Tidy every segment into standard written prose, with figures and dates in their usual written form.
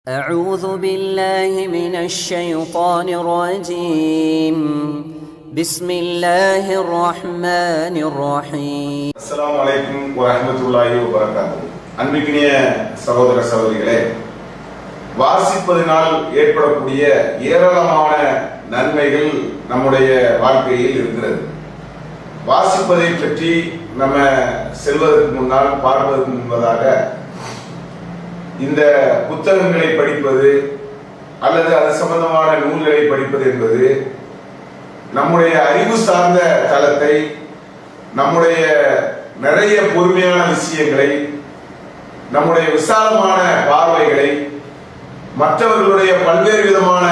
أعوذ بالله من الشيطان الرجيم بسم الله الرحمن الرحيم السلام عليكم ورحمة الله وبركاته. அன்பிற்கினிய சகோதர சகோதரிகளே, வாசிப்பதனால் ஏற்படக்கூடிய ஏராளமான நன்மைகள் நம்முடைய வாழ்க்கையில் இருக்கிறது. வாசிப்பதை பற்றி நம்ம செல்வதற்கு முன்னால் பார்ப்பதற்கு முன்பதாக இந்த புத்தகங்களை படிப்பது அல்லது அது சம்பந்தமான நூல்களை படிப்பது என்பது நம்முடைய அறிவு சார்ந்த தளத்தை, நம்முடைய நிறைய பொறுமையான விஷயங்களை, நம்முடைய விசாலமான பார்வைகளை, மற்றவர்களுடைய பல்வேறு விதமான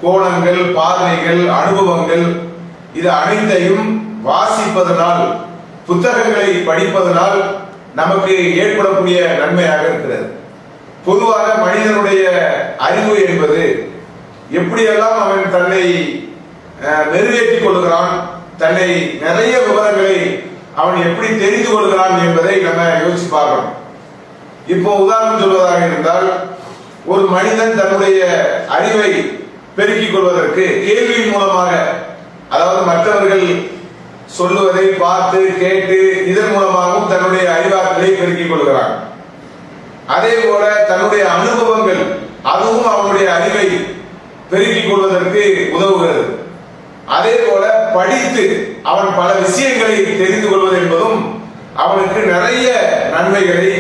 கோணங்கள், பார்வைகள், அனுபவங்கள், இது அனைத்தையும் வாசிப்பதனால், புத்தகங்களை படிப்பதனால் நமக்கு ஏற்படக்கூடிய நன்மையாக இருக்கிறது. பொதுவாக மனிதனுடைய அறிவு என்பது எப்படியெல்லாம் அவன் தன்னை மெருகேற்றிக் கொள்கிறான், தன்னை நிறைய விவரங்களை அவன் எப்படி தெரிந்து கொள்கிறான் என்பதை நம்ம யோசிச்சு பார்க்கணும். இப்போ உதாரணம் சொல்வதாக இருந்தால், ஒரு மனிதன் தன்னுடைய அறிவை பெருக்கிக் கொள்வதற்கு கேள்வியின் மூலமாக, அதாவது மற்றவர்கள் சொல்லுவதை பார்த்து கேட்டு இதன் மூலமாகவும் தன்னுடைய அறிவாற்றலை பெருக்கிக் கொள்கிறான். அதே போல தன்னுடைய அனுபவங்கள், அதுவும் அவனுடைய அறிவை பெருக்கிக் கொள்வதற்கு உதவுகிறது. அதே போல படித்து அவன் பல விஷயங்களை தெரிந்து கொள்வது என்பதும் அவனுக்கு நிறைய நன்மைகளை,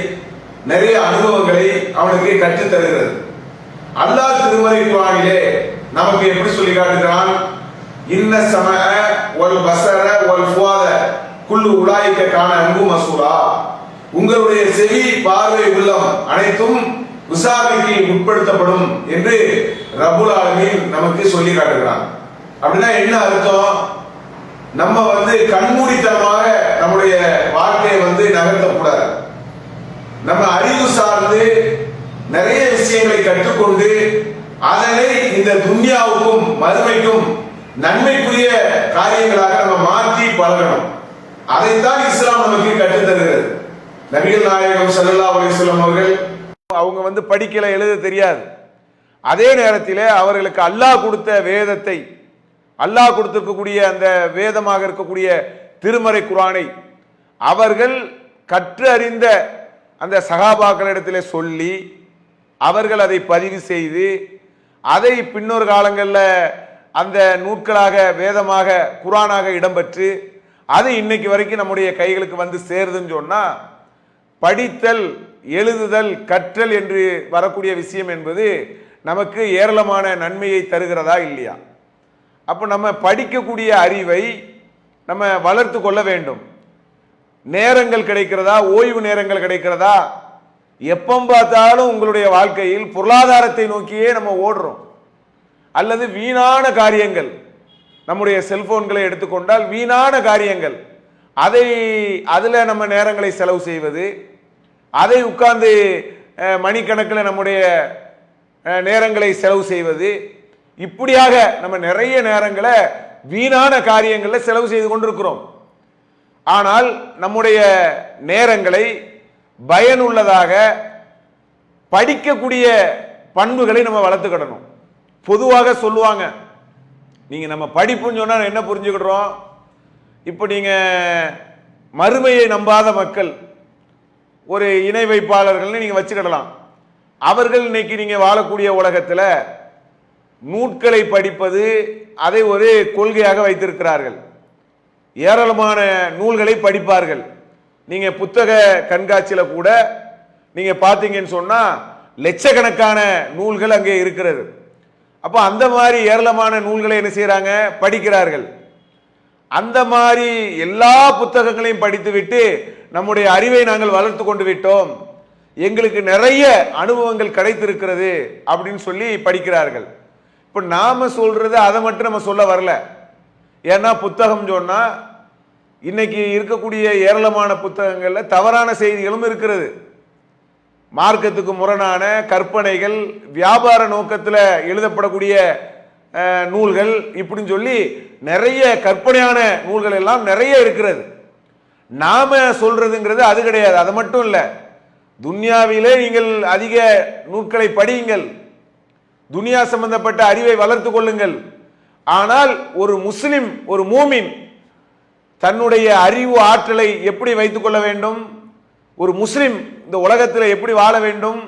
நிறைய அனுபவங்களை அவனுக்கு கற்றுத் தருகிறது. அல்லாஹ் திருமறை குர்ஆனிலே நமக்கு எப்படி சொல்லி காட்டுகிறான்? இன்ன சமஅ வல் பஸர வல் ஃபுஆத குல்லு உலாயிக கான அன்ஹு மஸ்ஊலா. உங்களுடைய செவி, பார்வை, உள்ளம் அனைத்தும் விசாரணைக்கு உட்படுத்தப்படும் என்று ரப்புல் ஆலமீன் நமக்கு சொல்லி காட்டுகிறான். அப்படின்னா என்ன அர்த்தம்? நம்ம கண்மூடித்தனமாக நம்முடைய வாழ்க்கையை நகர்த்தக்கூடாது. நம்ம அறிவு சார்ந்து நிறைய விஷயங்களை கற்றுக்கொண்டு அதனை இந்த துன்யாவுக்கும் மறுமைக்கும் நன்மைக்குரிய காரியங்களாக நம்ம மாற்றி பழகணும். அதைத்தான் இஸ்லாம் நமக்கு கற்றுத் தருகிறது. நபிகள் நாயகம் ஸல்லல்லாஹு அலைஹி வஸல்லம் அவர்கள் அவங்க படிக்கல, எழுத தெரியாது. அதே நேரத்தில் அவர்களுக்கு அல்லாஹ் கொடுத்த வேதத்தை, அல்லாஹ் கொடுத்திருக்கக்கூடிய அந்த வேதமாக இருக்கக்கூடிய திருமறை குர்ஆனை அவர்கள் கற்று அறிந்த அந்த சஹாபாக்களிடத்திலே சொல்லி அவர்கள் அதை பதிவு செய்து அதை பின்னொரு காலங்களில் அந்த நூட்களாக, வேதமாக, குர்ஆனாக இடம்பெற்று அது இன்னைக்கு வரைக்கும் நம்முடைய கைகளுக்கு சேருதுன்னு சொன்னா, படித்தல், எழுதுதல், கற்றல் என்று வரக்கூடிய விஷயம் என்பது நமக்கு ஏராளமான நன்மையை தருகிறதா இல்லையா? அப்போ நம்ம படிக்கக்கூடிய அறிவை நம்ம வளர்த்து கொள்ள வேண்டும். நேரங்கள் கிடைக்கிறதா? ஓய்வு நேரங்கள் கிடைக்கிறதா? எப்போ பார்த்தாலும் உங்களுடைய வாழ்க்கையில் பொருளாதாரத்தை நோக்கியே நம்ம ஓடுறோம். அல்லது வீணான காரியங்கள், நம்முடைய செல்போன்களை எடுத்துக்கொண்டால் வீணான காரியங்கள், அதில் நம்ம நேரங்களை செலவு செய்வது, அதை உட்கார்ந்து மணிக்கணக்கில் நம்முடைய நேரங்களை செலவு செய்வது, இப்படியாக நம்ம நிறைய நேரங்களை வீணான காரியங்களில் செலவு செய்து கொண்டிருக்கிறோம். ஆனால் நம்முடைய நேரங்களை பயனுள்ளதாக படிக்கக்கூடிய பண்புகளை நம்ம வளர்த்துக்கிடணும். பொதுவாக சொல்லுவாங்க, நீங்க நம்ம படிப்புன்னு சொன்னா என்ன புரிஞ்சுக்கிடுறோம்? இப்போ நீங்க மறுமையை நம்பாத மக்கள், ஒரு இணை வைப்பாளர்கள்னு நீங்க வச்சுக்கிடலாம். அவர்கள் இன்னைக்கு நீங்க வாழக்கூடிய உலகத்தில் நூட்களை படிப்பது அதை ஒரு கொள்கையாக வைத்திருக்கிறார்கள். ஏராளமான நூல்களை படிப்பார்கள். நீங்க புத்தக கண்காட்சியில் கூட நீங்க பார்த்தீங்கன்னு சொன்னா லட்சக்கணக்கான நூல்கள் அங்கே இருக்கிறது. அப்போ அந்த மாதிரி ஏராளமான நூல்களை என்ன செய்யறாங்க? படிக்கிறார்கள். அந்த மாதிரி எல்லா புத்தகங்களையும் படித்துவிட்டு நம்முடைய அறிவை நாங்கள் வளர்த்து கொண்டு விட்டோம், எங்களுக்கு நிறைய அனுபவங்கள் கிடைத்திருக்கிறது அப்படின்னு சொல்லி படிக்கிறார்கள். இப்போ நாம சொல்றது அதை மட்டும் நம்ம சொல்ல வரல. ஏன்னா புத்தகம் சொன்னா இன்னைக்கு இருக்கக்கூடிய ஏராளமான புத்தகங்கள்ல தவறான செய்திகளும் இருக்கிறது. மார்க்கத்துக்கு முரணான கற்பனைகள், வியாபார நோக்கத்தில் எழுதப்படக்கூடிய நூல்கள், இப்படின்னு சொல்லி நிறைய கற்பனையான நூல்கள் எல்லாம் நிறைய இருக்கிறது. நாம சொல்றதுங்கிறது அது கிடையாது. அது மட்டும் இல்லை, துன்யாவிலே நீங்கள் அதிக நூல்களை படியுங்கள், துனியா சம்பந்தப்பட்ட அறிவை வளர்த்து கொள்ளுங்கள். ஆனால் ஒரு முஸ்லிம், ஒரு மூமின் தன்னுடைய அறிவு ஆற்றலை எப்படி வைத்துக் கொள்ள வேண்டும், ஒரு முஸ்லிம் இந்த உலகத்தில் எப்படி வாழ வேண்டும்,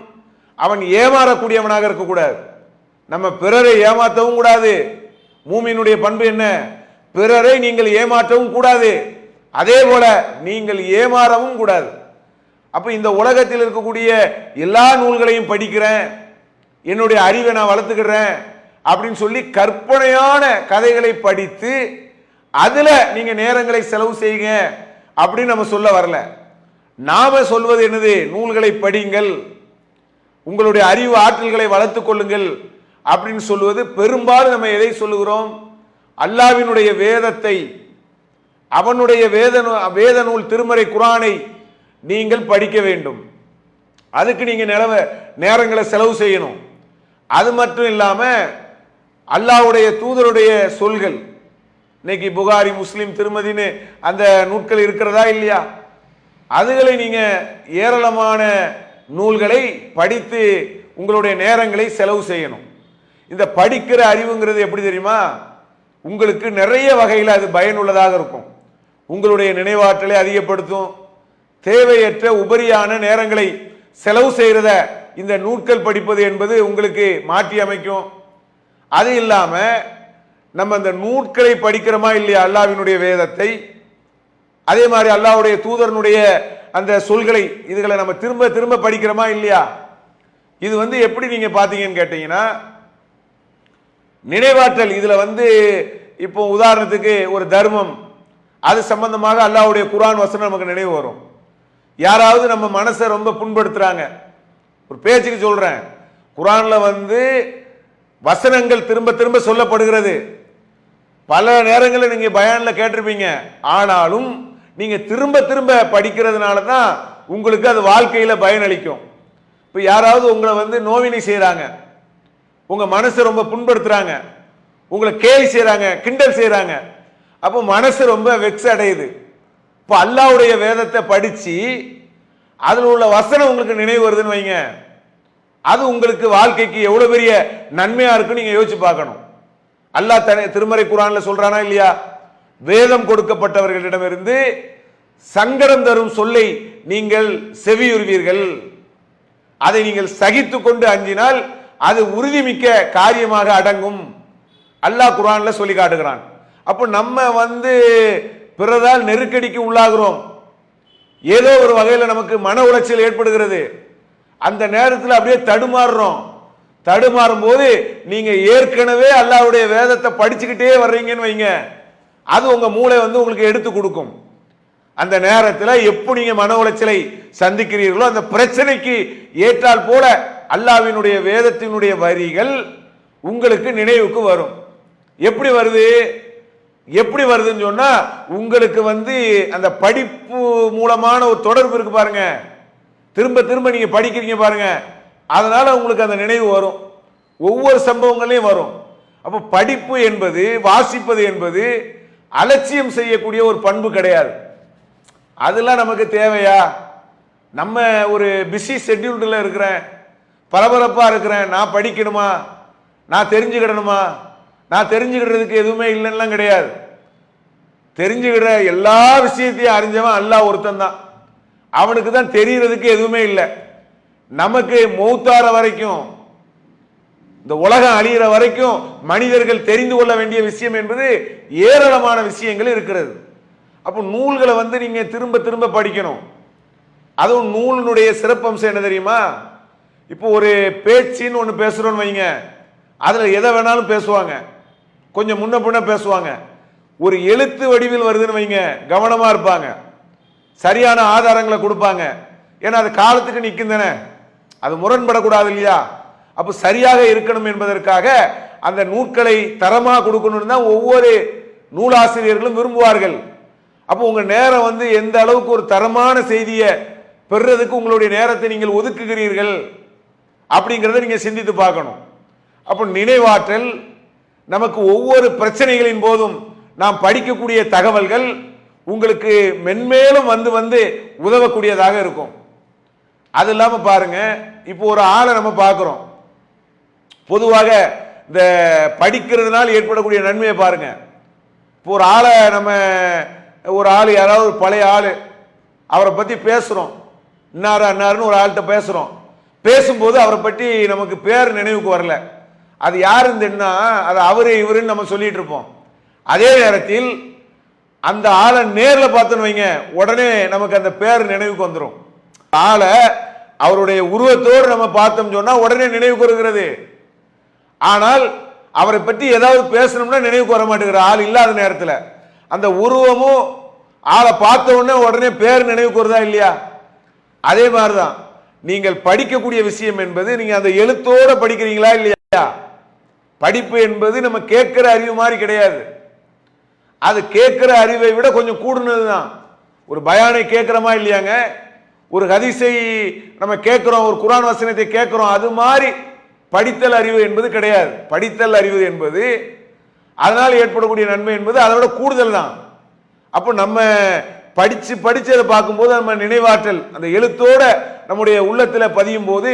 அவன் ஏமாறக்கூடியவனாக இருக்கக்கூடாது. நம்ம பிறரை ஏமாற்றவும் கூடாது. மூமினுடைய பண்பு என்ன? பிறரை நீங்கள் ஏமாற்றவும் கூடாது, அதே போல நீங்கள் ஏமாறவும் கூடாது. அப்ப இந்த உலகத்தில் இருக்கக்கூடிய எல்லா நூல்களையும் படிக்கிறேன், என்னுடைய அறிவை நான் வளர்த்துக்கிறேன் அப்படின்னு சொல்லி கற்பனையான கதைகளை படித்து அதுல நீங்க நேரங்களை செலவு செய்யுங்க அப்படின்னு நம்ம சொல்ல வரல. நாம சொல்வது என்னது? நூல்களை படியுங்கள், உங்களுடைய அறிவு ஆற்றல்களை வளர்த்துக் கொள்ளுங்கள் அப்படின்னு சொல்லுவது. பெரும்பாலும் நம்ம எதை சொல்லுகிறோம்? அல்லாஹ்வினுடைய வேதத்தை, அவனுடைய வேத நூல் திருமறை குர்ஆனை நீங்கள் படிக்க வேண்டும். அதுக்கு நீங்க நேரங்களை செலவு செய்யணும். அது மட்டும் இல்லாம அல்லாஹ்வுடைய தூதருடைய சொல்கள், இன்னைக்கு புகாரி, முஸ்லிம், திருமதின்னு அந்த நூல்கள் இருக்கிறதா இல்லையா? அதுகளை நீங்க ஏராளமான நூல்களை படித்து உங்களுடைய நேரங்களை செலவு செய்யணும். இந்த படிக்கிற அறிவுங்கிறது எப்படி தெரியுமா? உங்களுக்கு நிறைய வகையில் அது பயனுள்ளதாக இருக்கும். உங்களுடைய நினைவாற்றலை அதிகப்படுத்தும். தேவையற்ற உபரியான நேரங்களை செலவு செய்யறத இந்த நூல்கள் படிப்பது என்பது உங்களுக்கு மாற்றி அமைக்கும். அது இல்லாம நம்ம அந்த நூல்களை படிக்கிறோமா இல்லையா, அல்லாஹ்வினுடைய வேதத்தை, அதே மாதிரி அல்லாஹ்வுடைய தூதரனுடைய அந்த சொல்களை, இதுகளை நம்ம திரும்ப திரும்ப படிக்கிறோமா இல்லையா? இது எப்படி நீங்க பாத்தீங்கன்னு கேட்டீங்கன்னா, நினைவாற்றல் இதுல இப்போ உதாரணத்துக்கு ஒரு தர்மம், அது சம்பந்தமாக அல்லாஹ்வுடைய குர்ஆன் வசனம் நமக்கு நினைவு வரும். யாராவது நம்ம மனசை ரொம்ப புண்படுத்துறாங்க, ஒரு பேச்சுக்கு சொல்றேன், குர்ஆன்ல வசனங்கள் திரும்ப திரும்ப சொல்லப்படுகிறது. பல நேரங்களில் நீங்க பயான்ல கேட்டிருப்பீங்க. ஆனாலும் நீங்க திரும்ப திரும்ப படிக்கிறதுனால தான் உங்களுக்கு அது வாழ்க்கையில பயனளிக்கும். இப்ப யாராவது உங்களை நோவினை செய்யறாங்க, உங்க மனசை ரொம்ப புண்படுத்துறாங்க, உங்களை கேலி செய்யறாங்க, கிண்டல் செய்யறாங்க, அப்போ மனசு ரொம்ப வெக்ஸ் அடையுது. இப்ப அல்லாஹ்வுடைய வேதத்தை படிச்சு அதுல உள்ள வசனம் உங்களுக்கு நினைவு வருதுன்னு வைங்க, அது உங்களுக்கு வாழ்க்கைக்கு எவ்வளவு பெரிய நன்மையா இருக்குன்னு நீங்க யோசிச்சு பார்க்கணும். அல்லாஹ் திருமறை குர்ஆன்ல சொல்றானா இல்லையா? வேதம் கொடுக்கப்பட்டவர்களிடமிருந்து சங்கடம் தரும் சொல்லை நீங்கள் செவியுறுவீர்கள், அதை நீங்கள் சகித்து கொண்டு அஞ்சினால் அது உறுதிமிக்க காரியமாக அடங்கும். அல்லாஹ் குர்ஆன்ல சொல்லி காட்டுகிறான். அப்போ நம்ம பிறரால் நெருக்கடிக்கு உள்ளாகிறோம், ஏதோ ஒரு வகையில் நமக்கு மன உளைச்சல் ஏற்படுகிறது, அந்த நேரத்தில் அப்படியே தடுமாறுறோம். தடுமாறும் போது நீங்க ஏற்கனவே அல்லாஹ்வுடைய வேதத்தை படிச்சுக்கிட்டே வர்றீங்கன்னு வைங்க, அது உங்க மூளை உங்களுக்கு எடுத்து கொடுக்கும். அந்த நேரத்தில் எப்போ நீங்க மன உளைச்சலை சந்திக்கிறீர்களோ அந்த பிரச்சனைக்கு ஏற்றால் போல அல்லாஹ்வினுடைய வேதத்தினுடைய வரிகள் உங்களுக்கு நினைவுக்கு வரும். எப்படி வருது? எப்படி வருதுன்னு சொன்னா, உங்களுக்கு அந்த படிப்பு மூலமான ஒரு தொடர்பு இருக்கு பாருங்க, திரும்ப திரும்ப நீங்க படிக்கிறீங்க பாருங்க, அதனால உங்களுக்கு அந்த நினைவு வரும், ஒவ்வொரு சம்பவங்களையும் வரும். அப்ப படிப்பு என்பது, வாசிப்பது என்பது அலட்சியம் செய்யக்கூடிய ஒரு பண்பு கிடையாது. அதெல்லாம் நமக்கு தேவையா? நம்ம ஒரு பிஸி ஷெட்யூல்ல இருக்கிறேன், பரபரப்பா இருக்கிறேன், நான் படிக்கணுமா, நான் தெரிஞ்சுக்கிடணுமா? நான் தெரிஞ்சுக்கிறதுக்கு எதுவுமே இல்லைன்னா கிடையாது. தெரிஞ்சுக்கிற எல்லா விஷயத்தையும் அறிஞ்சவன் அல்லாஹ் ஒருத்தன் தான், அவனுக்கு தான் தெரியறதுக்கு எதுவுமே இல்லை. நமக்கு மௌத்தார வரைக்கும், இந்த உலகம் அழியிற வரைக்கும் மனிதர்கள் தெரிந்து கொள்ள வேண்டிய விஷயம் என்பது ஏராளமான விஷயங்கள் இருக்கிறது. அப்போ நூல்களை நீங்க திரும்ப திரும்ப படிக்கணும். அதுவும் நூலினுடைய சிறப்பம்சம் என்ன தெரியுமா? இப்போ ஒரு பேச்சுன்னு ஒன்று பேசுறோன்னு வைங்க, அதுல எதை வேணாலும் பேசுவாங்க, கொஞ்சம் முன்ன பின்ன பேசுவாங்க. ஒரு எழுத்து வடிவில் வருதுன்னு வைங்க, கவனமா இருப்பாங்க, சரியான ஆதாரங்களை கொடுப்பாங்க. ஏன்னா அது காலத்துக்கு நிற்கும் தானே, அது முரண்படக்கூடாது இல்லையா? அப்போ சரியாக இருக்கணும் என்பதற்காக அந்த நூல்களை தரமா கொடுக்கணும்னு தான் ஒவ்வொரு நூலாசிரியர்களும் விரும்புவார்கள். அப்போ உங்க நேரம் எந்த அளவுக்கு ஒரு தரமான செய்தியை பெறுறதுக்கு உங்களுடைய நேரத்தை நீங்கள் ஒதுக்குகிறீர்கள் அப்படிங்கிறத நீங்க சிந்தித்து பார்க்கணும். அப்போ நினைவாற்றல் நமக்கு ஒவ்வொரு பிரச்சனைகளின் போதும் நாம் படிக்கக்கூடிய தகவல்கள் உங்களுக்கு மென்மேலும் உதவக்கூடியதாக இருக்கும். அது இல்லாம பாருங்க, இப்போ ஒரு ஆளை நம்ம பார்க்கிறோம். பொதுவாக இந்த படிக்கிறதுனால ஏற்படக்கூடிய நன்மையை பாருங்க. இப்போ ஒரு ஆளை நம்ம ஒரு ஆள் யாராவது பழைய ஆள் அவரை பத்தி பேசுறோம், இன்னாருன்னு ஒரு ஆள்கிட்ட பேசுறோம். பேசும்போது அவரை பற்றி நமக்கு பேர் நினைவுக்கு வரல, அது யாருன்னா அது அவரு இவருன்னு நம்ம சொல்லிட்டு இருப்போம். அதே நேரத்தில் அந்த ஆளை நேர்ல பார்த்தோன்னு வைங்க, உடனே நமக்கு அந்த பேர் நினைவுக்கு வந்துடும். ஆளை அவருடைய உருவத்தோடு நம்ம பார்த்தோம் சொன்னா உடனே நினைவுக்கு வருகிறது. ஆனால் அவரை பற்றி ஏதாவது பேசணும்னா நினைவுக்கு வர மாட்டேங்கிற ஆள் இல்லாத நேரத்தில் அந்த உருவமும் ஆளை பார்த்த உடனே பேர் நினைவுக்கு வருதா இல்லையா? அதே மாதிரிதான் நீங்கள் படிக்கக்கூடிய விஷயம் என்பது நீங்க அந்த எழுத்தோட படிக்கிறீங்களா இல்லையா? படிப்பு என்பது நம்ம கேட்கிற அறிவு மாதிரி கிடையாது. அது கேட்கிற அறிவை விட கொஞ்சம் கூடுனதுதான். ஒரு பயானை கேட்கிறோமா இல்லையாங்க, ஒரு ஹதீஸை நம்ம கேட்கிறோம், ஒரு குர்ஆன் வசனத்தை கேட்கிறோம், அது மாதிரி படித்தல் அறிவு என்பது கிடையாது. படித்தல் அறிவு என்பது அதனால் ஏற்படக்கூடிய நன்மை என்பது அதை விட கூடுதல் தான். அப்போ நம்ம படிச்சு அதை பார்க்கும்போது நம்ம நினைவாற்றல் அந்த எழுத்தோட நம்முடைய உள்ளத்தில் பதியும் போது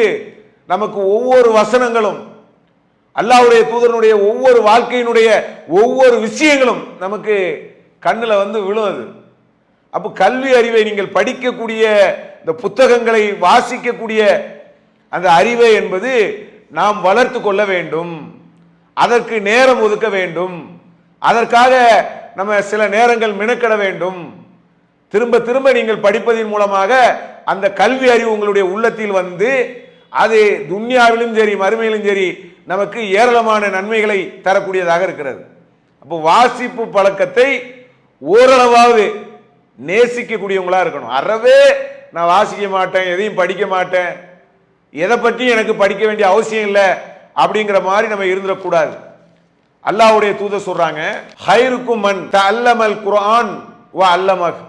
நமக்கு ஒவ்வொரு வசனங்களும் அல்லாஹ்வுடைய தூதரனுடைய ஒவ்வொரு வாழ்க்கையினுடைய ஒவ்வொரு விஷயங்களும் நமக்கு கண்ணில் வந்து விழுவது. அப்போ கல்வி அறிவை நீங்கள் படிக்கக்கூடிய இந்த புத்தகங்களை வாசிக்கக்கூடிய அந்த அறிவை என்பது நாம் வளர்த்து கொள்ள வேண்டும். அதற்கு நேரம் ஒதுக்க வேண்டும். அதற்காக நம்ம சில நேரங்கள் மினக்கட வேண்டும். திரும்ப திரும்ப நீங்கள் படிப்பதன் மூலமாக அந்த கல்வி அறிவு உங்களுடைய உள்ளத்தில் வந்து அது துன்யாவிலும் சரி மறுமையிலும் சரி நமக்கு ஏராளமான நன்மைகளை தரக்கூடியதாக இருக்கிறது. அப்போ வாசிப்பு பழக்கத்தை ஓரளவாவது நேசிக்கக்கூடியவங்களா இருக்கணும். அறவே நான் வாசிக்க மாட்டேன், எதையும் படிக்க மாட்டேன், எதை பற்றி எனக்கு படிக்க வேண்டிய அவசியம் இல்லை அப்படிங்கிற மாதிரி நம்ம இருந்துடக்கூடாது. அல்லாஹ்வுடைய தூதர் சொல்றாங்க, ஹைருக்கும் மன் தஅல்லமல் குர்ஆன் வ அல்லமஹ்.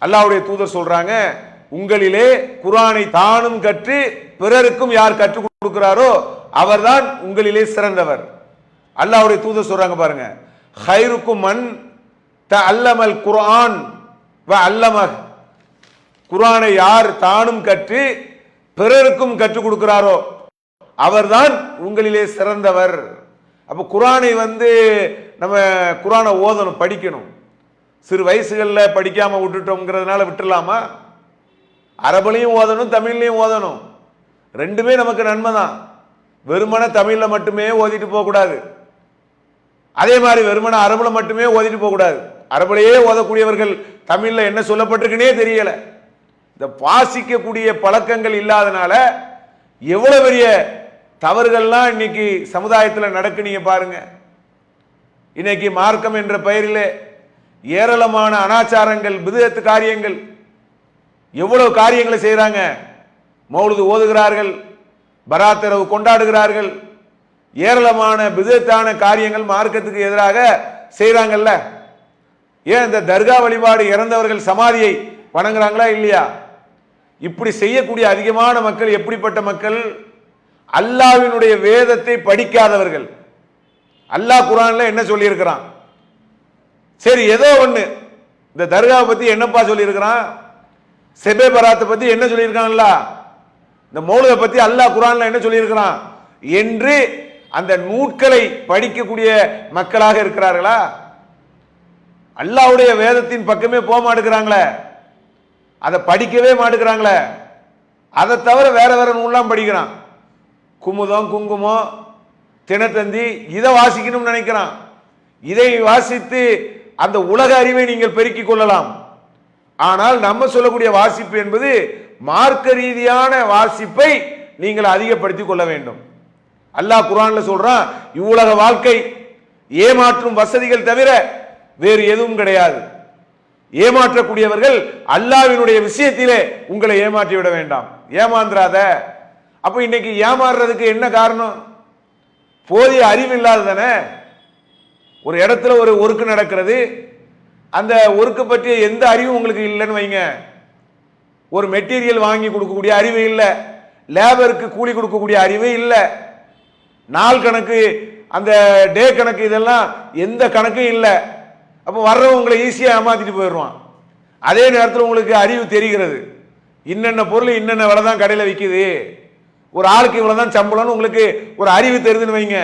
அல்லாஹ்வுடைய தூதர் சொல்றாங்க, உங்களிலே குர்ஆனை தானும் கற்று பிறருக்கும் யார் கற்றுக் கொடுக்கிறாரோ அவர்தான் உங்களிலே சிறந்தவர். அல்லாஹ்வுடைய தூதர் சொல்றாங்க பாருங்க, ஹைருக்கும் மன் தஅல்லமல் குர்ஆன் வ அல்லமஹ். குர்ஆனை யார் தானும் கற்று பிறருக்கும் கற்றுக் கொடுக்கிறாரோ அவர்தான் உங்களிலே சிறந்தவர். அப்ப குர்ஆனை வந்து நம்ம குர்ஆனை ஓதணும், படிக்கணும். சிறு வயசுகளில் படிக்காம விட்டுட்டோம்ங்கிறதுனால விட்டுடலாமா? அரபுலையும் ஓதணும், தமிழ்லையும் ஓதணும். ரெண்டுமே நமக்கு நன்மை தான். வெறுமன தமிழ்ல மட்டுமே ஓதிட்டு போக கூடாது, அதே மாதிரி வெறுமன அரபுல மட்டுமே ஓதிட்டு போக கூடாது. அரபுலையே ஓதக்கூடியவர்கள் தமிழ்ல என்ன சொல்லப்பட்டிருக்குன்னே தெரியல. இந்த வாசிக்கக்கூடிய பழக்கங்கள் இல்லாதனால எவ்வளவு பெரிய தவறுகள்லாம் இன்னைக்கு சமுதாயத்தில் நடக்கு நீங்க பாருங்க. இன்னைக்கு மார்க்கம் என்ற பெயரிலே ஏராளமான அனாச்சாரங்கள், பிதுஅத்து காரியங்கள், எவ்வளவு காரியங்களை செய்யறாங்க. மௌலிது ஓதுகிறார்கள், பராத் இரவு கொண்டாடுகிறார்கள், ஏராளமான பிதுஅத்தான காரியங்கள் மார்க்கத்துக்கு எதிராக செய்யறாங்கல்ல. ஏன் இந்த தர்கா வழிபாடு, இறந்தவர்கள் சமாதியை வணங்குறாங்களா இல்லையா? இப்படி செய்யக்கூடிய அதிகமான மக்கள் எப்படிப்பட்ட மக்கள்? அல்லாஹ்வினுடைய வேதத்தை படிக்காதவர்கள். அல்லாஹ் குர்ஆன்ல என்ன சொல்லி இருக்கிறான்? சரி, ஏதோ ஒண்ணு இந்த தர்காவை பத்தி என்னப்பா சொல்லி இருக்கிறான், செபே பராத்தை பத்தி என்ன சொல்லி இருக்கான்ல, இந்த மௌலிதை பத்தி அல்லாஹ் குர்ஆன்ல என்ன சொல்லி இருக்கிறான் என்று அந்த நூட்களை படிக்கக்கூடிய மக்களாக இருக்கிறார்களா? அல்லாஹ்வுடைய வேதத்தின் பக்கமே போக மாட்டேங்கிறாங்களே, அதை படிக்கவே மாட்டேங்கிறாங்களே. அதை தவிர வேற வேற நூல்லாம் படிக்கிறான். குமுதம், குங்குமம், தினத்தந்தி, இதை வாசிக்கணும்னு நினைக்கிறான். இதை வாசித்து அந்த உலக அறிவை நீங்கள் பெருக்கிக் கொள்ளலாம். ஆனால் நம்ம சொல்லக்கூடிய வாசிப்பு என்பது மார்க்க ரீதியான வாசிப்பை நீங்கள் அதிகப்படுத்திக் கொள்ள வேண்டும். அல்லாஹ் குர்ஆன்ல சொல்றான், இவ்வுலக வாழ்க்கை ஏமாற்றும் வசதிகள் தவிர வேறு எதுவும் கிடையாது. ஏமாற்றக்கூடியவர்கள் அல்லாஹ்வினுடைய விஷயத்திலே உங்களை ஏமாற்றி விட வேண்டாம், ஏமாந்துராத. அப்ப இன்னைக்கு ஏமாறுறதுக்கு என்ன காரணம்? போதிய அறிவு இல்லாத தானே. ஒரு இடத்துல ஒரு ஒர்க்கு நடக்கிறது, அந்த ஒர்க்கு பற்றிய எந்த அறிவும் உங்களுக்கு இல்லைன்னு வைங்க. ஒரு மெட்டீரியல் வாங்கி கொடுக்கக்கூடிய அறிவு இல்லை, லேபருக்கு கூலி கொடுக்கக்கூடிய அறிவு இல்லை, நாள் கணக்கு, அந்த டே கணக்கு, இதெல்லாம் எந்த கணக்கும் இல்லை. அப்போ வர்றவங்க உங்களை ஈஸியாக ஏமாத்திட்டு போயிடுவான். அதே நேரத்தில் உங்களுக்கு அறிவு தெரிகிறது, இன்னென்ன பொருள் இன்னென்ன விலை தான் கடையில் விற்குது, ஒரு ஆளுக்கு இவ்வளவுதான் சம்பளம்னு உங்களுக்கு ஒரு அறிவு தெரியுதுன்னு வைங்க,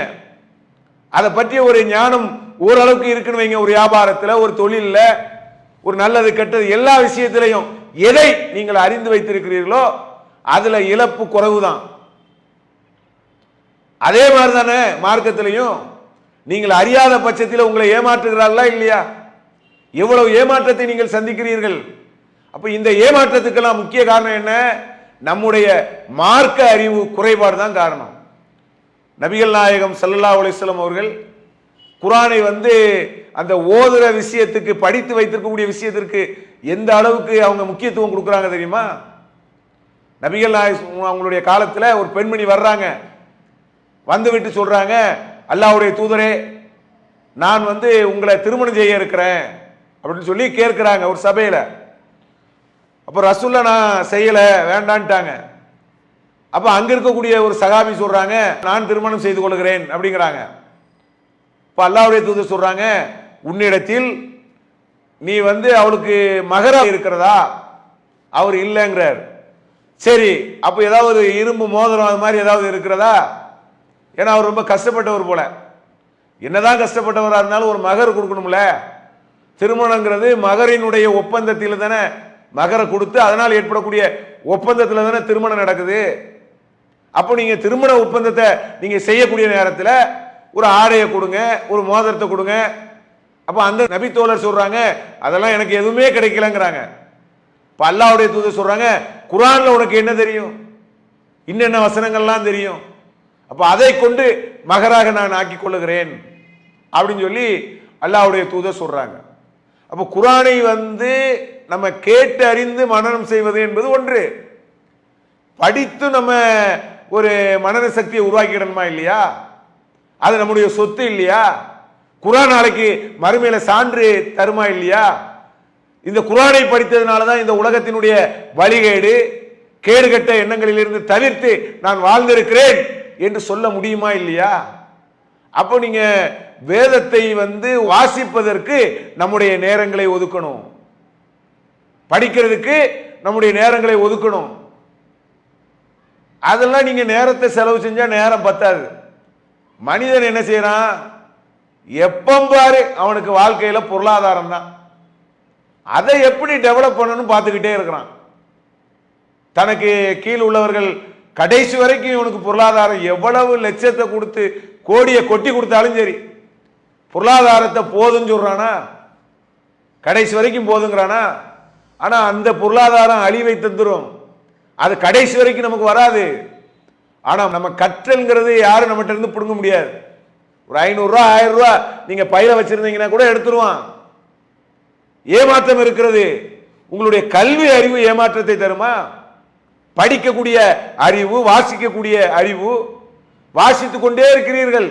அதை பற்றிய ஒரு ஞானம் ஓரளவுக்கு இருக்குன்னு வைங்க, ஒரு வியாபாரத்தில், ஒரு தொழிலில், ஒரு நல்லது கெட்டது எல்லா விஷயத்திலையும் எதை நீங்கள் அறிந்து வைத்திருக்கிறீர்களோ அதுல இழப்பு குறைவுதான். அதே மாதிரி தானே மார்க்கத்திலையும் நீங்கள் அறியாத பட்சத்தில் உங்களை ஏமாற்றுகிறார்களா இல்லையா? எவ்வளவு ஏமாற்றத்தை நீங்கள் சந்திக்கிறீர்கள். அப்ப இந்த ஏமாற்றத்துக்கெல்லாம் முக்கிய காரணம் என்ன? நம்முடைய மார்க்க அறிவு குறைபாடு தான் காரணம். நபிகள் நாயகம் ஸல்லல்லாஹு அலைஹி வஸல்லம் அவர்கள் குர்ஆனை அந்த ஓதுற விஷயத்துக்கு, படித்து வைத்திருக்கக்கூடிய விஷயத்திற்கு எந்த அளவுக்கு அவங்க முக்கியத்துவம் கொடுக்குறாங்க தெரியுமா? நபிகள் நாயகம் அவங்களுடைய காலத்துல ஒரு பெண்மணி வர்றாங்க, வந்துவிட்டு சொல்றாங்க, அல்லாஹ்வுடைய தூதரே, நான் உங்களை திருமணம் செய்ய இருக்கிறேன் அப்படின்னு சொல்லி கேட்கிறாங்க ஒரு சபையில. அப்ப ரசூலுல்லாஹ் நான் செய்யல, வேண்டான்ட்டாங்க. அப்ப அங்க இருக்கக்கூடிய ஒரு சகாபி சொல்றாங்க, நான் திருமணம் செய்து கொள்கிறேன் அப்படிங்கிறாங்க. இப்ப அல்லாஹ்வுடைய தூதர் சொல்றாங்க, உன்னிடத்தில் நீ அவளுக்கு மகரா இருக்கிறதா? அவர் இல்லைங்கிறார். சரி, அப்ப ஏதாவது இரும்பு மோதிரம் அது மாதிரி ஏதாவது இருக்கிறதா? ஏன்னா அவர் ரொம்ப கஷ்டப்பட்டவர் போல. என்னதான் கஷ்டப்பட்டவராக இருந்தாலும் ஒரு மகர் கொடுக்கணும்ல. திருமணங்கிறது மகரினுடைய ஒப்பந்தத்தில் தானே, மகரை கொடுத்து அதனால் ஏற்படக்கூடிய ஒப்பந்தத்தில் தானே திருமணம் நடக்குது. அப்போ நீங்க திருமண ஒப்பந்தத்தை நீங்க செய்யக்கூடிய நேரத்தில் ஒரு ஆடையை கொடுங்க, ஒரு மோதிரத்தை கொடுங்க. அப்ப அந்த நபி தோழர் சொல்றாங்க, அதெல்லாம் எனக்கு எதுவுமே கிடைக்கலங்கிறாங்க. இப்ப அல்லாஹ்வுடைய தூதர் சொல்றாங்க, குர்ஆன்ல உனக்கு என்ன தெரியும், இன்னென்ன வசனங்கள்லாம் தெரியும், அப்ப அதை கொண்டு மகராக நான் ஆக்கிக் கொள்ளுகிறேன் அப்படின்னு சொல்லி அல்லாஹ்வுடைய தூதர் சொல்றாங்க. அப்ப குர்ஆனை நம்ம கேட்டு அறிந்து மனனம் செய்வது என்பது ஒன்று, படித்து நம்ம ஒரு மனன சக்தியை உருவாக்கிடணுமா இல்லையா? அது நம்முடைய சொத்து இல்லையா? குர்ஆன் நாளைக்கு மறுமையில சான்று தருமா இல்லையா? இந்த குர்ஆனை படித்ததுனால தான் இந்த உலகத்தினுடைய வழிகேடு, கேடுகட்ட எண்ணங்களிலிருந்து தவிர்த்து நான் வாழ்ந்திருக்கிறேன் என்று சொல்ல முடியுமா இல்லையா? அப்போ நீங்க வேதத்தை வாசிப்பதற்கு நம்முடைய நேரங்களை ஒதுக்கணும், படிக்கிறதுக்கு நம்முடைய நேரங்களை ஒதுக்கணும். அதெல்லாம் நீங்க நேரத்தை செலவு செஞ்சா நேரம் பத்தாது. மனிதன் என்ன செய்யறான்? எப்பம் பாரு அவனுக்கு வாழ்க்கையில பொருளாதாரம் தான். அதை எப்படி டெவலப் பண்ணணும்னு பார்த்துக்கிட்டே இருக்கிறான். தனக்கு கீழ் உள்ளவர்கள் கடைசி வரைக்கும் இவனுக்கு பொருளாதாரம் எவ்வளவு லட்சத்தை கொடுத்து கோடியை கொட்டி கொடுத்தாலும் சரி, பொருளாதாரத்தை போதுன்னு சொல்றானா, கடைசி வரைக்கும் போதுங்கிறானா? ஆனா அந்த பொருளாதாரம் அழிவை தந்துரும், அது கடைசி வரைக்கும் நமக்கு வராது. ஆனா நம்ம கற்றல்ங்கிறது யாரும் நம்மகிட்ட இருந்து பிடுங்க முடியாது. ஒரு 500 ரூபா 1000 ரூபா நீங்க பையில வச்சிருந்தீங்கன்னா கூட எடுத்துருவான். ஏமாற்றம் இருக்கிறது. உங்களுடைய கல்வி அறிவு ஏமாற்றத்தை தருமா? படிக்கக்கூடிய அறிவு, வாசிக்கக்கூடிய அறிவு, வாசித்துக் கொண்டே இருக்கிறீர்கள்.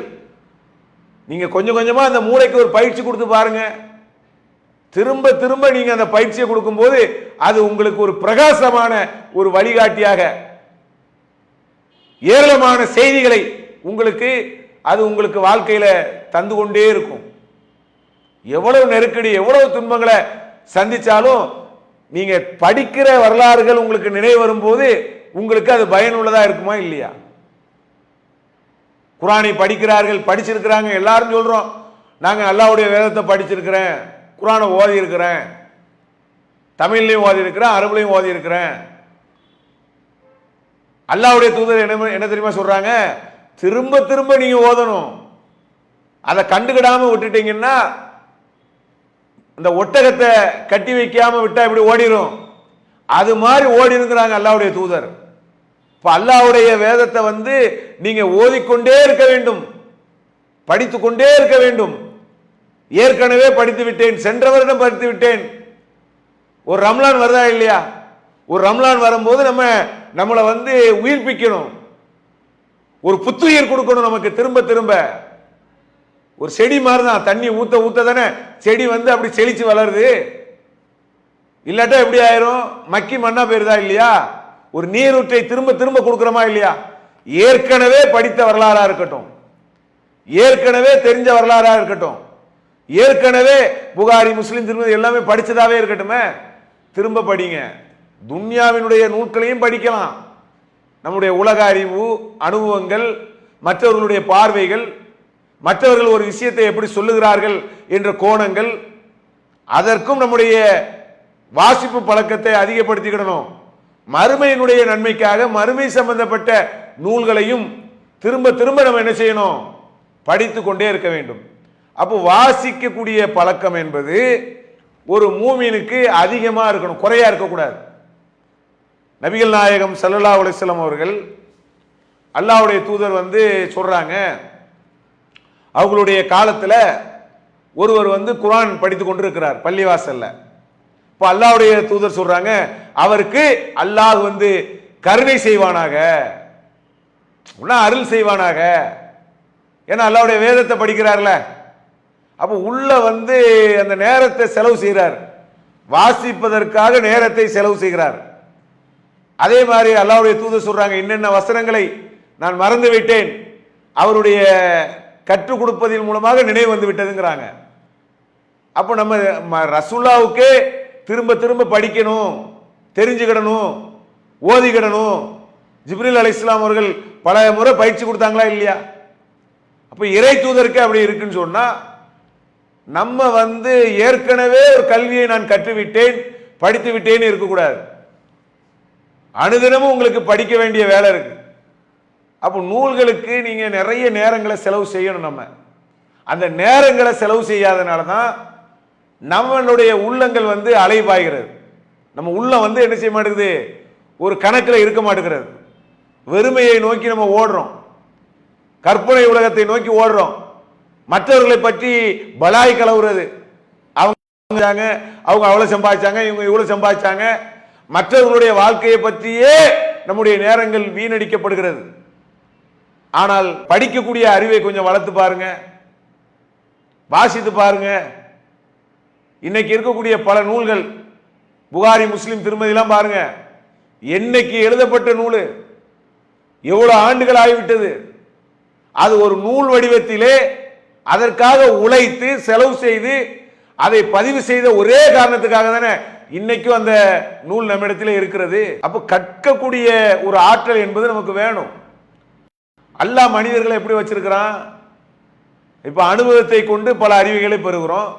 நீங்க கொஞ்சம் கொஞ்சமா அந்த மூளைக்கு ஒரு பயிற்சி கொடுத்து பாருங்க. திரும்ப திரும்ப நீங்க அந்த பயிற்சியை கொடுக்கும் போது அது உங்களுக்கு ஒரு பிரகாசமான ஒரு வழிகாட்டியாக, ஏராளமான செய்திகளை உங்களுக்கு வாழ்க்கையில தந்து கொண்டே இருக்கும். எவ்வளவு நெருக்கடி, எவ்வளவு துன்பங்களை சந்திச்சாலும் நீங்க படிக்கிற வரலாறுகள் உங்களுக்கு நினைவு வரும்போது உங்களுக்கு அது பயனுள்ளதா இருக்குமா இல்லையா? குர்ஆனை படிக்கிறார்கள், படிச்சிருக்கிறாங்க, எல்லாரும் சொல்றோம் நாங்க அல்லாஹ்வுடைய வேதத்தை படிச்சிருக்கிறேன், குர்ஆனை ஓதி இருக்கிறேன், தமிழ்லையும் ஓதி இருக்கிறேன், அரபுலையும் ஓதி இருக்கிறேன். அல்லாஹ்வுடைய தூதர் என்ன தெரியுமா சொல்றாங்க? திரும்ப திரும்ப நீங்க ஓதணும். அதை கண்டுக்கிடாம விட்டுட்டீங்கன்னா, இந்த ஒட்டகத்தை கட்டி வைக்காம விட்டா இப்படி ஓடிரும், அது மாதிரி ஓடிருங்கிறாங்க அல்லாஹ்வுடைய தூதர். இப்ப அல்லாஹ்வுடைய வேதத்தை நீங்க ஓதிக்கொண்டே இருக்க வேண்டும், படித்து கொண்டே இருக்க வேண்டும். ஏற்கனவே படித்து விட்டேன், சென்ற வருடம் படித்து விட்டேன். ஒரு ரம்லான் வருதா இல்லையா? ஒரு ரம்லான் வரும்போது நம்மளை உயிர்ப்பிக்கணும், ஒரு புத்துயிர் கொடுக்கணும் நமக்கு திரும்ப திரும்ப. ஒரு செடி மாதிரி தான், தண்ணி ஊத்த ஊத்த தானே செடி அப்படி செழிச்சு வளருது. இல்லாட்டா எப்படி ஆயிரும்? மக்கி மண்ணா போயிருதா இல்லையா? ஒரு நீரூற்றை திரும்ப திரும்ப கொடுக்கிறோமா இல்லையா? ஏற்கனவே படித்த வரலாறா இருக்கட்டும், ஏற்கனவே தெரிஞ்ச வரலாறா இருக்கட்டும், ஏற்கனவே புகாரி, முஸ்லிம், திருமதி எல்லாமே படிச்சதாவே இருக்கட்டுமே, திரும்ப படிங்க. துன்யாவினுடைய நூல்களையும் படிக்கலாம். நம்முடைய உலக அறிவு, அனுபவங்கள், மற்றவர்களுடைய பார்வைகள், மற்றவர்கள் ஒரு விஷயத்தை எப்படி சொல்லுகிறார்கள் என்ற கோணங்கள், அதற்கும் நம்முடைய வாசிப்பு பழக்கத்தை அதிகப்படுத்திக்கிடணும். மறுமையினுடைய நன்மைக்காக மறுமை சம்பந்தப்பட்ட நூல்களையும் திரும்ப திரும்ப நம்ம என்ன செய்யணும்? படித்து கொண்டே இருக்க வேண்டும். அப்போ வாசிக்கக்கூடிய பழக்கம் என்பது ஒரு மூமினுக்கு அதிகமாக இருக்கணும், குறையா இருக்கக்கூடாது. நபிகள் நாயகம் ஸல்லல்லாஹு அலைஹி வஸல்லம் அவர்கள், அல்லாஹ்வுடைய தூதர் சொல்றாங்க, அவங்களுடைய காலத்தில் ஒருவர் குர்ஆன் படித்து கொண்டிருக்கிறார் பள்ளிவாசல்ல. இப்போ அல்லாஹ்வுடைய தூதர் சொல்றாங்க, அவருக்கு அல்லாஹ் கருணை செய்வானாக, அருள் செய்வானாக. ஏன்னா அல்லாஹ்வுடைய வேதத்தை படிக்கிறார்ல. அப்போ உள்ள அந்த நேரத்தை செலவு செய்கிறார், வாசிப்பதற்காக நேரத்தை செலவு செய்கிறார். அதே மாதிரி அல்லாஹ்வுடைய தூதர் சொல்றாங்க, என்னென்ன வசனங்களை நான் மறந்து விட்டேன், அவருடைய கற்றுக் கொடுப்பதின் மூலமாக நினைவு வந்து விட்டதுங்கிறாங்க. அப்போ நம்ம ரசூலுல்லாஹ்வுக்கே திரும்ப திரும்ப படிக்கணும், தெரிஞ்சுக்கிடணும், ஓதிக்கிடணும். ஜிப்ரீல் அலைஹிஸ்ஸலாம் அவர்கள் பல முறை பயிற்சி கொடுத்தாங்களா இல்லையா? அப்போ இறை தூதருக்கு அப்படி இருக்குன்னு சொன்னா, நம்ம ஏற்கனவே ஒரு கல்வியை நான் கற்றுவிட்டேன், படித்து விட்டேன்னு இருக்கக்கூடாது. அனுதினமும் உங்களுக்கு படிக்க வேண்டிய வேலை இருக்கு. அப்போ நூல்களுக்கு நீங்க நிறைய நேரங்களை செலவு செய்யணும். நம்ம அந்த நேரங்களை செலவு செய்யாதனால தான் நம்மளுடைய உள்ளங்கள் அலைபாய்கிறது. நம்ம உள்ளம் என்ன செய்ய மாட்டேங்குது? ஒரு கணக்கில் இருக்க மாட்டேங்கிறது. வெறுமையை நோக்கி நம்ம ஓடுறோம், கற்பனை உலகத்தை நோக்கி ஓடுறோம். மற்றவர்களை பற்றி பலாய் கலவுறது, அவங்க அவ்வளவு சம்பாதிச்சாங்க, இவங்க இவ்வளவு சம்பாதிச்சாங்க, மற்றவர்களுடைய வாழ்க்கையை பற்றியே நம்முடைய நேரங்கள் வீணடிக்கப்படுகிறது. ஆனால் படிக்கக்கூடிய அறிவை கொஞ்சம் வளர்த்து பாருங்க, வாசித்து பாருங்க. இன்னைக்கு இருக்கக்கூடிய பல நூல்கள், புகாரி, முஸ்லிம், திருமதியெல்லாம் பாருங்க, என்னைக்கு எழுதப்பட்ட நூல், எவ்வளவு ஆண்டுகள் ஆகிவிட்டது. அது ஒரு நூல் வடிவத்திலே அதற்காக உழைத்து செலவு செய்து அதை பதிவு செய்த ஒரே காரணத்துக்காக தானே இன்னைக்கும் அந்த நூல் நம்மிடத்தில் இருக்கிறது. அப்ப கற்கக்கூடிய ஒரு ஆற்றல் என்பது நமக்கு வேணும். அல்லாஹ் மனிதர்களை எப்படி வச்சிருக்கிறான்? இப்ப அனுபவத்தை கொண்டு பல அறிவுகளை பெறுகிறோம்.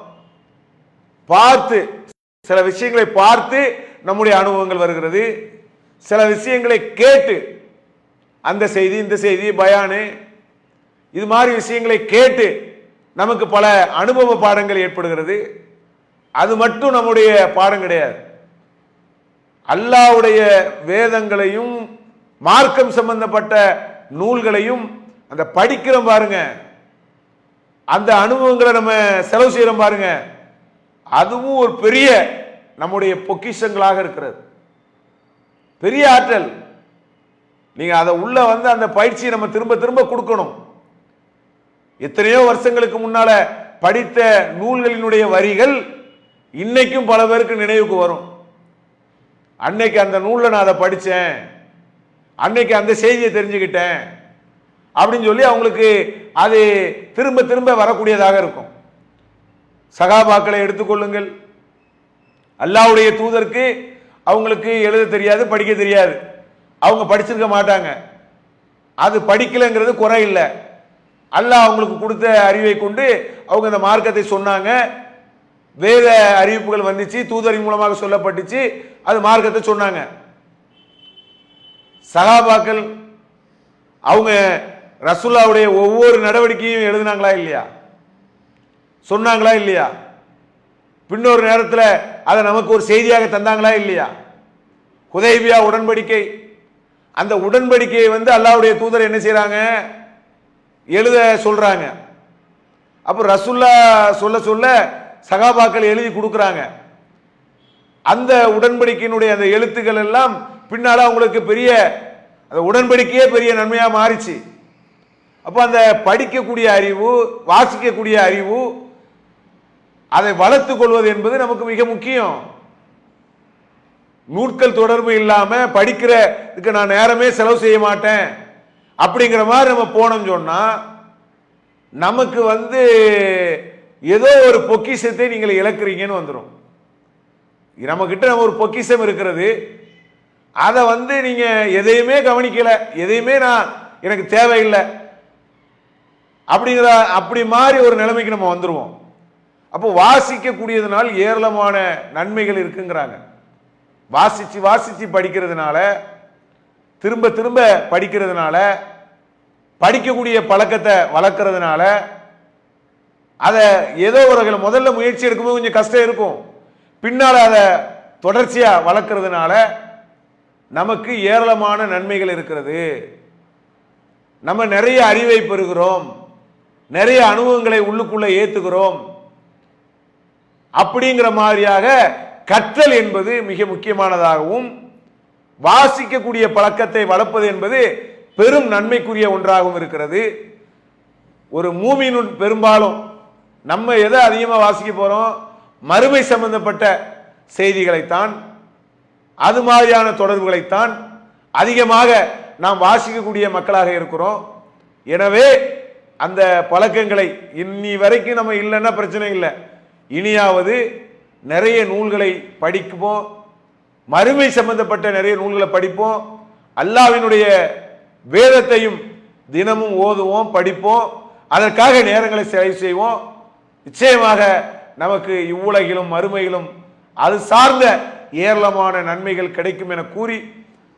பார்த்து சில விஷயங்களை பார்த்து நம்முடைய அனுபவங்கள் வருகிறது. சில விஷயங்களை கேட்டு, அந்த செய்தி, இந்த செய்தி, பயானு, இது மாதிரி விஷயங்களை கேட்டு நமக்கு பல அனுபவ பாடங்கள் ஏற்படுகிறது. அது மட்டும் நம்முடைய பாடம் கிடையாது. அல்லாஹ்வுடைய வேதங்களையும் மார்க்கம் சம்பந்தப்பட்ட நூல்களையும் அந்த படிக்கிறோம் பாருங்க, அந்த அனுபவங்களை நம்ம செலவு செய்யறோம் பாருங்க, அதுவும் ஒரு பெரிய நம்முடைய பொக்கிஷங்களாக இருக்கிறது, பெரிய ஆற்றல். நீங்க அதை உள்ள அந்த பயிற்சியை நம்ம திரும்ப திரும்ப கொடுக்கணும். எத்தனையோ வருஷங்களுக்கு முன்னால படித்த நூல்களினுடைய வரிகள் இன்னைக்கும் பல பேருக்கு நினைவுக்கு வரும். அன்னைக்கு அந்த நூல்ல நான் அதை படித்தேன், அன்னைக்கு அந்த செய்தியை தெரிஞ்சுக்கிட்டேன் அப்படின்னு சொல்லி அவங்களுக்கு அது திரும்ப திரும்ப வரக்கூடியதாக இருக்கும். சகாபாக்களை எடுத்துக்கொள்ளுங்கள். அல்லாஹ்வுடைய தூதருக்கு அவங்களுக்கு எழுத தெரியாது, படிக்க தெரியாது, அவங்க படிச்சிருக்க மாட்டாங்க. அது படிக்கலைங்கிறது குறை இல்லை. அல்லாஹ் அவங்களுக்கு கொடுத்த அறிவை கொண்டு அவங்க இந்த மார்க்கத்தை சொன்னாங்க. வேத அறிவிப்புகள் வந்துச்சு, தூதரின் மூலமாக சொல்லப்பட்டுச்சு, அது மார்க்கத்தை சொன்னாங்க. சகாபாக்கள் அவங்க ரசூலுல்லாஹ்வுடைய ஒவ்வொரு நடவடிக்கையும் எழுதினாங்களா இல்லையா? சொன்னாங்களா இல்லையா? பின்னொரு நேரத்தில் அதை நமக்கு ஒரு செய்தியாக தந்தாங்களா இல்லையா? ஹுதைபியா உடன்படிக்கை, அந்த உடன்படிக்கையை அல்லாஹ்வுடைய தூதர் என்ன செய்யறாங்க? எழுத சொல்றாங்க. அப்ப ரசூலுல்லாஹ் சொல்ல சொல்ல சகாபாக்கள் எழுதி கொடுக்குறாங்க. அந்த உடன்படிக்கையினுடைய அந்த எழுத்துக்கள் எல்லாம் பின்னால அவங்களுக்கு பெரிய அந்த உடன்படிக்கையே பெரிய நன்மையா மாறிச்சு. அப்ப அந்த படிக்கக்கூடிய அறிவு, வாசிக்கக்கூடிய அறிவு, அதை வளர்த்துக் கொள்வது என்பது நமக்கு மிக முக்கியம். நூற்கள் தொடர்பு இல்லாம படிக்கிறதுக்கு நான் நேரமே செலவு செய்ய மாட்டேன் அப்படிங்கிற மாதிரி நம்ம போனோம் சொன்னா, நமக்கு ஏதோ ஒரு பொக்கிஷத்தை நீங்கள் இழக்கிறீங்கன்னு வந்துடும். நம்ம கிட்ட ஒரு பொக்கிஷம் இருக்கிறது, அதை நீங்க எதையுமே கவனிக்கல, எதையுமே நான் எனக்கு தேவையில்லை அப்படிங்கிற அப்படி மாதிரி ஒரு நிலைமைக்கு நம்ம வந்துருவோம். அப்போ வாசிக்கக்கூடியதுனால் ஏராளமான நன்மைகள் இருக்குங்கிறாங்க. வாசிச்சு வாசிச்சு படிக்கிறதுனால, திரும்ப திரும்ப படிக்கிறதுனால, படிக்கக்கூடிய பழக்கத்தை வளர்க்கறதுனால, அதை ஏதோ ஒரு முதல்ல முயற்சி எடுக்கும்போது கொஞ்சம் கஷ்டம் இருக்கும், பின்னால அதை தொடர்ச்சியா வளர்க்கறதுனால நமக்கு ஏராளமான நன்மைகள் இருக்கிறது. நம்ம நிறைய அறிவை பெறுகிறோம், நிறைய அனுபவங்களை உள்ளுக்குள்ள ஏத்துகிறோம். அப்படிங்கிற மாதிரியாக கற்றல் என்பது மிக முக்கியமானதாகவும், வாசிக்கக்கூடிய பழக்கத்தை வளர்ப்பது என்பது பெரும் நன்மைக்குரிய ஒன்றாகவும் இருக்கிறது. ஒரு மூமின் பெரும்பாலும் நம்ம எதை அதிகமாக வாசிக்க போறோம்? மறுமை சம்பந்தப்பட்ட செய்திகளைத்தான், அது மாதிரியான தொடர்புகளைத்தான் அதிகமாக நாம் வாசிக்கக்கூடிய மக்களாக இருக்கிறோம். எனவே அந்த பழக்கங்களை இன்னி வரைக்கும் நம்ம இல்லைன்னா பிரச்சனை இல்லை, இனியாவது நிறைய நூல்களை படிப்போம், மறுமை சம்பந்தப்பட்ட நிறைய நூல்களை படிப்போம், அல்லாஹ்வினுடைய வேதத்தையும் தினமும் ஓதுவோம், படிப்போம், அதற்காக நேரங்களை செலவு செய்வோம். நிச்சயமாக நமக்கு இவ்வுலகிலும் மறுமையிலும் அது சார்ந்த ஏராளமான நன்மைகள் கிடைக்கும் என கூறி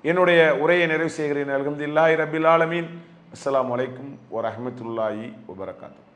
என்னுடைய உரையை நிறைவு செய்கிறேன். அல்ஹம்துலில்லாஹி ரப்பில் ஆலமீன். அஸ்ஸலாமு அலைக்கும் வரஹ்மத்துல்லாஹி வபரகாத்துஹு.